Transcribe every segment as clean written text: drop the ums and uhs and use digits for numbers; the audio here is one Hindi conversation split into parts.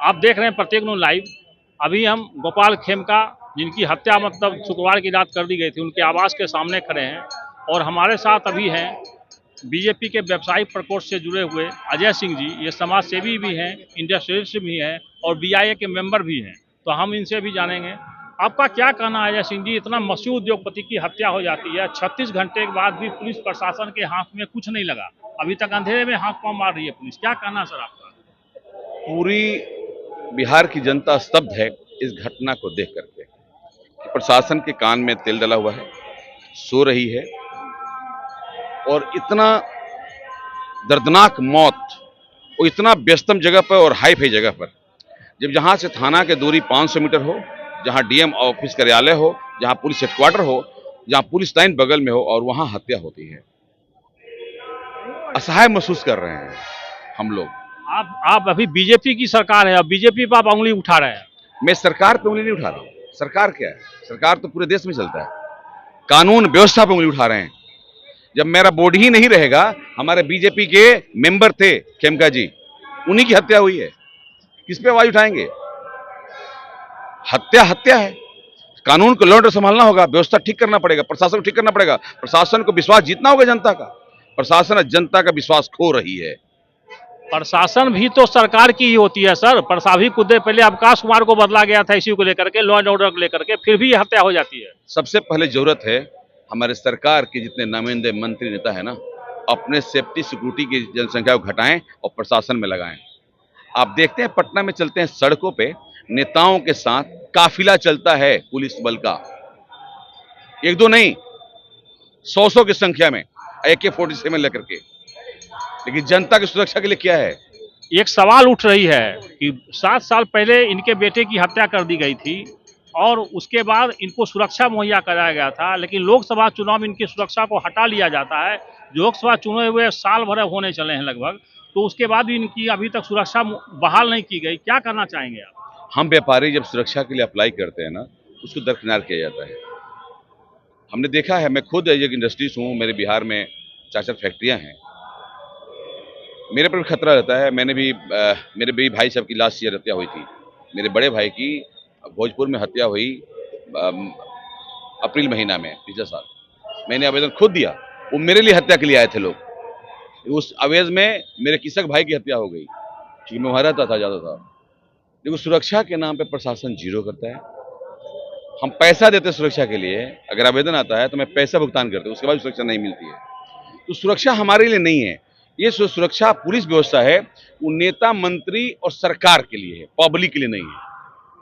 आप देख रहे हैं प्रत्येक न्यूज़ लाइव। अभी हम गोपाल खेमका, जिनकी हत्या मतलब शुक्रवार की रात कर दी गई थी, उनके आवास के सामने खड़े हैं और हमारे साथ अभी हैं बीजेपी के व्यवसायिक प्रकोष्ठ से जुड़े हुए अजय सिंह जी। ये समाज सेवी भी हैं, इंडस्ट्रियलिस्ट भी हैं और बीआईए के मेंबर भी हैं। तो हम इनसे भी जानेंगे आपका क्या कहना है। अजय सिंह जी, इतना मशहूर उद्योगपति की हत्या हो जाती है, 36 घंटे के बाद भी पुलिस प्रशासन के हाथ में कुछ नहीं लगा, अभी तक अंधेरे में हाथ पांव मार रही है पुलिस। क्या कहना सर आपका? पूरी बिहार की जनता स्तब्ध है इस घटना को देख करके कि प्रशासन के कान में तेल डला हुआ है, सो रही है और इतना दर्दनाक मौत और इतना व्यस्तम जगह पर और हाई फाई जगह पर, जब जहां से थाना के दूरी 500 मीटर हो, जहां डीएम ऑफिस कार्यालय हो, जहां पुलिस हेडक्वार्टर हो, जहां पुलिस लाइन बगल में हो और वहां हत्या होती है। असहाय महसूस कर रहे हैं हम लोग। आप अभी बीजेपी की सरकार है और बीजेपी पर आप उंगली उठा रहे हैं। मैं सरकार पे उंगली नहीं उठा रहा हूं। सरकार क्या है? सरकार तो पूरे देश में चलता है। कानून व्यवस्था पे उंगली उठा रहे हैं। जब मेरा बोर्ड ही नहीं रहेगा, हमारे बीजेपी के मेंबर थे खेमका जी, उन्हीं की हत्या हुई है, किस पे आवाज उठाएंगे? हत्या हत्या है। कानून को लॉ एंड ऑर्डर संभालना होगा, व्यवस्था ठीक करना पड़ेगा, प्रशासन को ठीक करना पड़ेगा, प्रशासन को विश्वास जीतना होगा जनता का। प्रशासन जनता का विश्वास खो रही है। प्रशासन भी तो सरकार की ही होती है सर। प्रशासनिक कुछ देर पहले अवकाश कुमार को बदला गया था इसी को लेकर के, लॉ एंड ऑर्डर को लेकर के, फिर भी ये हत्या हो जाती है। सबसे पहले जरूरत है हमारे सरकार के जितने नुमाइंदे मंत्री नेता है ना, अपने सेफ्टी सिक्योरिटी की जनसंख्या को घटाएं और प्रशासन में लगाएं। आप देखते हैं पटना में चलते हैं सड़कों पे, नेताओं के साथ काफिला चलता है पुलिस बल का, एक दो नहीं, 100 की संख्या में AK-47 लेकर के। लेकिन जनता की सुरक्षा के लिए क्या है? एक सवाल उठ रही है कि 7 साल पहले इनके बेटे की हत्या कर दी गई थी और उसके बाद इनको सुरक्षा मुहैया कराया गया था, लेकिन लोकसभा चुनाव में इनकी सुरक्षा को हटा लिया जाता है। लोकसभा चुने हुए साल भर होने चले हैं लगभग, तो उसके बाद भी इनकी अभी तक सुरक्षा बहाल नहीं की गई। क्या करना चाहेंगे आप? हम व्यापारी जब सुरक्षा के लिए अप्लाई करते हैं ना, उसको दरकिनार किया जाता है। हमने देखा है, मैं खुद एक इंडस्ट्रीज हूँ, मेरे बिहार में 4-4 फैक्ट्रियाँ हैं, मेरे पर भी खतरा रहता है। मैंने भी मेरे भी भाई साहब की लास्ट ईयर हत्या हुई थी, मेरे बड़े भाई की भोजपुर में हत्या हुई अप्रैल महीना में पिछले साल। मैंने आवेदन खुद दिया, वो मेरे लिए हत्या के लिए आए थे लोग। उस अवेज में मेरे किसक भाई की हत्या हो गई, क्योंकि मैं वहाँ रहता था, ज़्यादा था। देखो, सुरक्षा के नाम पे प्रशासन जीरो करता है। हम पैसा देते सुरक्षा के लिए, अगर आवेदन आता है तो मैं पैसा भुगतान करता हूँ, उसके बाद सुरक्षा नहीं मिलती है। तो सुरक्षा हमारे लिए नहीं है, ये सुरक्षा पुलिस व्यवस्था है, वो नेता मंत्री और सरकार के लिए है, पब्लिक के लिए नहीं है।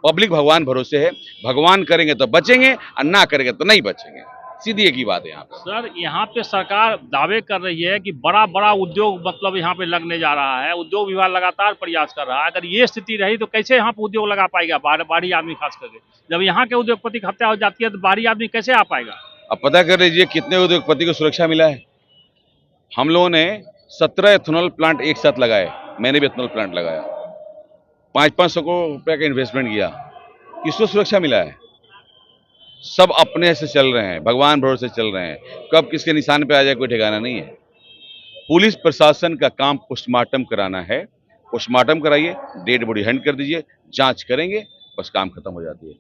पब्लिक भगवान भरोसे है, भगवान करेंगे तो बचेंगे और ना करेंगे तो नहीं बचेंगे। सीधी एक ही बात है यहाँ पे। सर, यहाँ पे सरकार दावे कर रही है कि बड़ा बड़ा उद्योग मतलब यहाँ पे लगने जा रहा है, उद्योग विभाग लगातार प्रयास कर रहा है। अगर ये स्थिति रही तो कैसे यहाँ पे उद्योग लगा पाएगा बाहरी आदमी, खास करके जब यहाँ के उद्योगपति की हत्या हो जाती है तो बाहरी आदमी कैसे आ पाएगा? अब पता कर लीजिए कितने उद्योगपति को सुरक्षा मिला है। हम लोगों ने 17 एथेनॉल प्लांट एक साथ लगाए, मैंने भी एथेनॉल प्लांट लगाया, 500-500 रुपये का इन्वेस्टमेंट किया, किसको सुरक्षा मिला है? सब अपने से चल रहे हैं, भगवान भरोसे चल रहे हैं, कब किसके निशान पे आ जाए कोई ठिकाना नहीं है। पुलिस प्रशासन का काम पोस्टमार्टम कराना है, पोस्टमार्टम कराइए, डेड बॉडी हैंड कर दीजिए, जांच करेंगे, बस काम खत्म हो जाती है।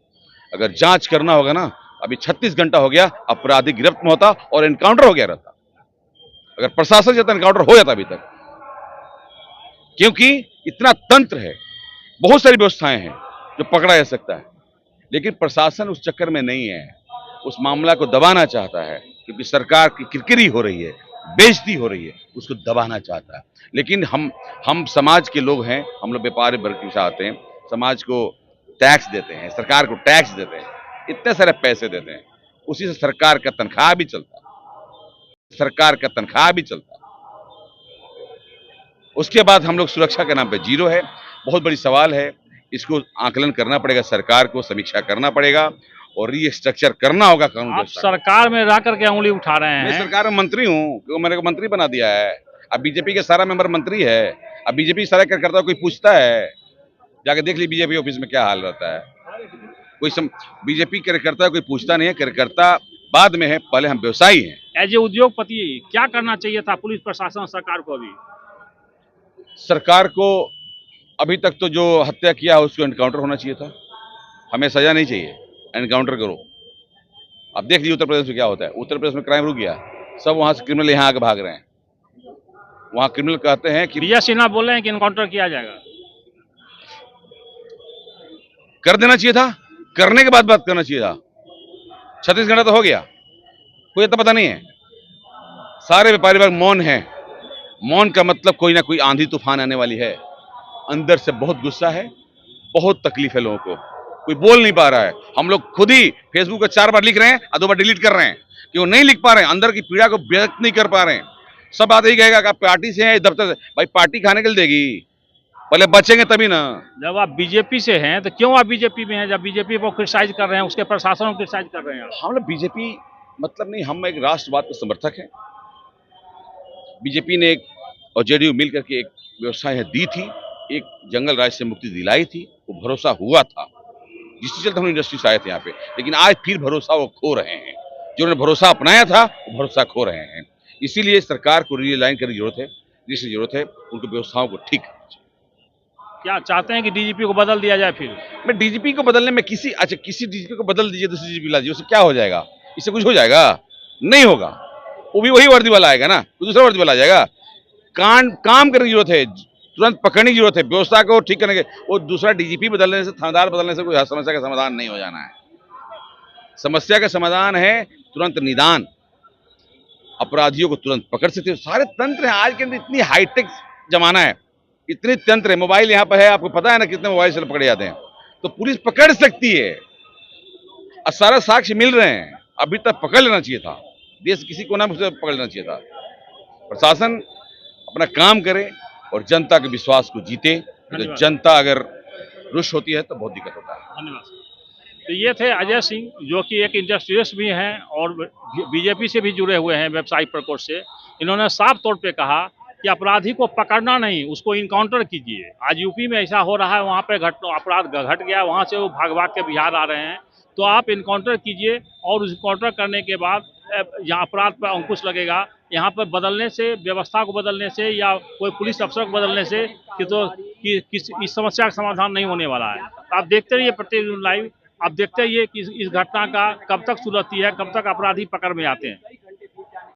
अगर जांच करना होगा ना, अभी 36 घंटा हो गया, अपराधी गिरफ्त में होता और एनकाउंटर हो गया रहता। अगर प्रशासन जाता एनकाउंटर हो जाता अभी तक, क्योंकि इतना तंत्र है, बहुत सारी व्यवस्थाएं हैं जो पकड़ा जा सकता है, लेकिन प्रशासन उस चक्कर में नहीं है, उस मामला को दबाना चाहता है, क्योंकि सरकार की किरकिरी हो रही है, बेइज्जती हो रही है, उसको दबाना चाहता है। लेकिन हम समाज के लोग हैं, हम लोग व्यापारी वर्ग के साथ हैं, समाज को टैक्स देते हैं, सरकार को टैक्स देते हैं, इतने सारे पैसे देते हैं, उसी से सरकार का तनख्वाह भी चलता है, सरकार का तनख्वाह भी चलता है। उसके बाद हम लोग सुरक्षा के नाम पे जीरो है। बहुत बड़ी सवाल है, इसको आकलन करना पड़ेगा, सरकार को समीक्षा करना पड़ेगा और रीस्ट्रक्चर करना होगा कानून। आप सरकार में रह करके उंगली उठा रहे हैं। मैं सरकार में मंत्री हूँ, मैंने को मंत्री बना दिया है। अब बीजेपी के सारा मेंबर मंत्री है, अब बीजेपी सारा कार्यकर्ता कोई पूछता है, जाके देख ली बीजेपी ऑफिस में क्या हाल रहता है। बीजेपी कार्यकर्ता कोई पूछता नहीं है, कार्यकर्ता बाद में है, पहले हम व्यवसायी हैं। एज ए उद्योगपति क्या करना चाहिए था पुलिस प्रशासन सरकार को? अभी सरकार को अभी तक तो जो हत्या किया उसको एनकाउंटर होना चाहिए था, हमें सजा नहीं चाहिए, एनकाउंटर करो। अब देख लीजिए उत्तर प्रदेश में क्या होता है, उत्तर प्रदेश में क्राइम रुक गया, सब वहां से क्रिमिनल यहाँ आके भाग रहे हैं। वहां क्रिमिनल कहते हैं कि विजय सिन्हा बोल रहे हैं कि एनकाउंटर किया जाएगा। कर देना चाहिए था, करने के बाद बात करना चाहिए था। 36 घंटा तो हो गया, कोई इतना पता नहीं है। सारे व्यापारी वर्ग मौन है, मौन का मतलब कोई ना कोई आंधी तूफान आने वाली है। अंदर से बहुत गुस्सा है, बहुत तकलीफ है लोगों को, कोई बोल नहीं पा रहा है। हम लोग खुद ही फेसबुक पर 4 बार लिख रहे हैं और 2 बार डिलीट कर रहे हैं कि वो नहीं लिख पा रहे हैं, अंदर की पीड़ा को व्यक्त नहीं कर पा रहे हैं। सब बात यही कहेगा कि आप पार्टी से हैं, दफ्तर से। भाई पार्टी खाने के लिए देगी, पहले बचेंगे तभी ना। जब आप बीजेपी से हैं तो क्यों आप बीजेपी में हैं? जब बीजेपी को क्रिटिसाइज कर रहे हैं, उसके प्रशासन को क्रिटिसाइज कर रहे हैं आप। हम लोग बीजेपी मतलब नहीं, हम एक राष्ट्रवाद के समर्थक हैं। बीजेपी ने एक और जेडीयू मिल करके एक व्यवस्था यहाँ दी थी, एक जंगल राज से मुक्ति दिलाई थी, वो भरोसा हुआ था, जिसके चलते हम इंडस्ट्री से आए थे यहाँ पे। लेकिन आज फिर भरोसा वो खो रहे हैं, जिन्होंने भरोसा अपनाया था वो भरोसा खो रहे हैं। इसीलिए सरकार को रिलाइन करने की जरूरत है, जिसकी जरूरत है उनकी व्यवस्थाओं को ठीक करना चाहिए। क्या चाहते हैं कि डीजीपी को बदल दिया जाए? फिर मैं डीजीपी को बदलने में किसी डीजीपी को बदल दीजिए, दूसरी डीजीपी ला दीजिए, उससे क्या हो जाएगा? इससे कुछ हो जाएगा? नहीं होगा। वो भी वही वर्दी वाला आएगा ना, तो दूसरा वर्दी वाला आ जाएगा। काम करने की जरूरत है, तुरंत पकड़ने की जरूरत है, व्यवस्था को ठीक करने के। वो दूसरा डीजीपी बदलने से, थानेदार बदलने से कोई समस्या का समाधान नहीं हो जाना है। समस्या का समाधान है तुरंत निदान, अपराधियों को तुरंत पकड़ सकते हो। सारे तंत्र हैं आज के अंदर, इतनी हाईटेक जमाना है, इतने तंत्र है। मोबाइल यहाँ पर है, आपको पता है ना कितने मोबाइल से पकड़े जाते हैं, तो पुलिस पकड़ सकती है और सारा साक्ष्य मिल रहे हैं। अभी तक पकड़ लेना चाहिए था, देश किसी कोना में पकड़ लेना चाहिए था। प्रशासन अपना काम करे और जनता के विश्वास को जीते। तो जनता अगर रुष्ट होती है तो बहुत दिक्कत होता है। धन्यवाद। तो ये थे अजय सिंह, जो कि एक इंडस्ट्रियलिस्ट भी हैं और बीजेपी से भी जुड़े हुए हैं, व्यवसायिक प्रकोष्ठ से। इन्होंने साफ तौर पे कहा कि अपराधी को पकड़ना नहीं, उसको इनकाउंटर कीजिए। आज यूपी में ऐसा हो रहा है, वहाँ पे अपराध घट गया, वहाँ से वो भाग के बिहार आ रहे हैं। तो आप इनकाउंटर कीजिए और उस इनकाउंटर करने के बाद यहाँ अपराध पर अंकुश लगेगा। यहाँ पर बदलने से, व्यवस्था को बदलने से या कोई पुलिस अफसर को बदलने से इस समस्या का समाधान नहीं होने वाला है। आप देखते रहिए प्रतिदिन लाइव, आप देखते रहिए कि इस घटना का कब तक सुलझती है, कब तक अपराधी पकड़ में आते हैं।